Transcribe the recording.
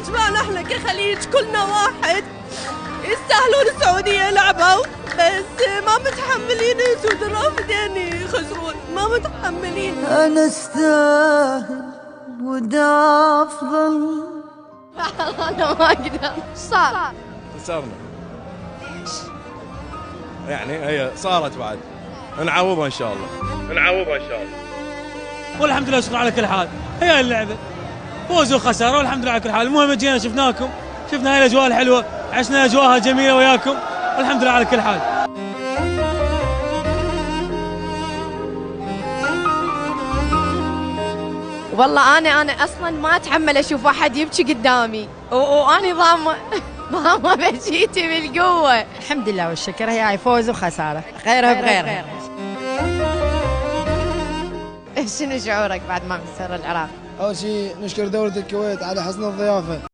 جماعة احنا كخليج كلنا واحد، يستاهلون السعودية لعبوا، بس ما متحملين سود الرافدين يخسرون، ما متحملين. أنا استاهل وده أفضل. أنا ما أقدر. صار خسرنا. يعني هي صارت بعد، نعوضها إن شاء الله، نعوضها إن شاء الله. والحمد لله شكرا على كل حال. هي اللعبة فوز وخسارة والحمد لله على كل حال. المهم جينا شفناكم، شفنا هاي الأجواء الحلوة، عشنا أجواءها جميلة وياكم والحمد لله على كل حال. والله أنا أصلا ما أتحمل أشوف واحد يبكي قدامي، وأنا ضامة بكيتي بالقوة. الحمد لله والشكر، هي فوز وخسارة، غيرها بغيرها. شنو شعورك بعد ما خسر العراق؟ أول شيء نشكر دولة الكويت على حسن الضيافة.